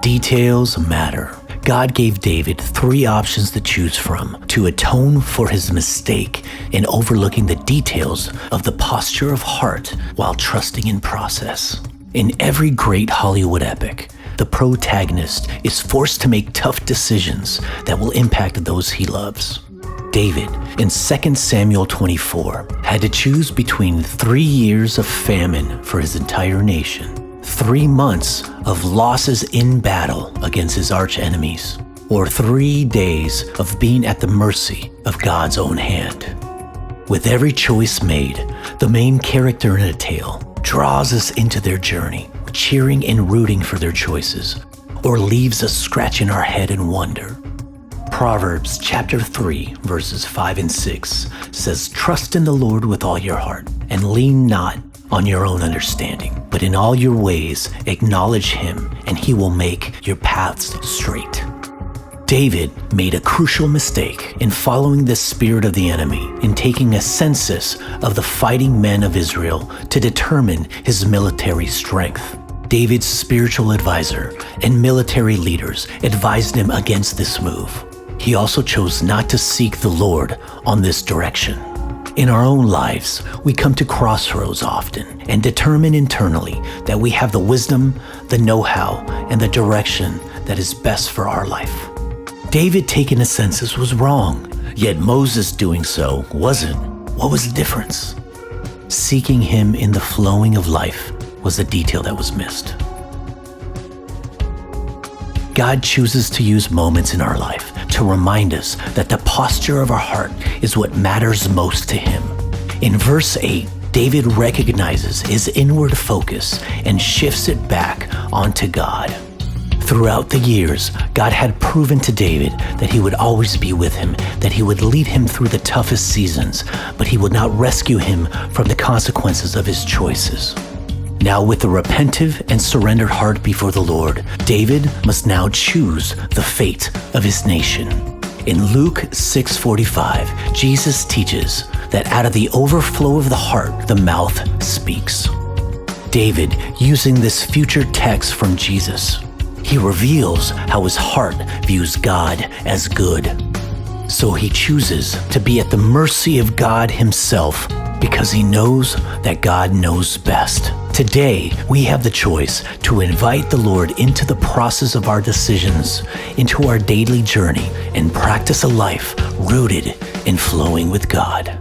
Details matter. God gave David 3 options to choose from to atone for his mistake in overlooking the details of the posture of heart while trusting in process. In every great Hollywood epic, the protagonist is forced to make tough decisions that will impact those he loves. David, in 2 Samuel 24, had to choose between 3 years of famine for his entire nation, 3 months of losses in battle against his arch-enemies, or 3 days of being at the mercy of God's own hand. With every choice made, the main character in a tale draws us into their journey, cheering and rooting for their choices, or leaves us scratching our head in wonder. Proverbs chapter 3, verses 5 and 6 says, "Trust in the Lord with all your heart, and lean not on your own understanding, but in all your ways acknowledge him, and he will make your paths straight." David made a crucial mistake in following the spirit of the enemy in taking a census of the fighting men of Israel to determine his military strength. David's spiritual advisor and military leaders advised him against this move. He also chose not to seek the Lord on this direction. In our own lives, we come to crossroads often and determine internally that we have the wisdom, the know-how, and the direction that is best for our life. David taking a census was wrong, yet Moses doing so wasn't. What was the difference? Seeking him in the flowing of life was the detail that was missed. God chooses to use moments in our life to remind us that the posture of our heart is what matters most to him. In verse 8, David recognizes his inward focus and shifts it back onto God. Throughout the years, God had proven to David that he would always be with him, that he would lead him through the toughest seasons, but he would not rescue him from the consequences of his choices. Now, with a repentant and surrendered heart before the Lord, David must now choose the fate of his nation. In Luke 6:45, Jesus teaches that out of the overflow of the heart, the mouth speaks. David, using this future text from Jesus, he reveals how his heart views God as good. So he chooses to be at the mercy of God himself because he knows that God knows best. Today, we have the choice to invite the Lord into the process of our decisions, into our daily journey, and practice a life rooted in flowing with God.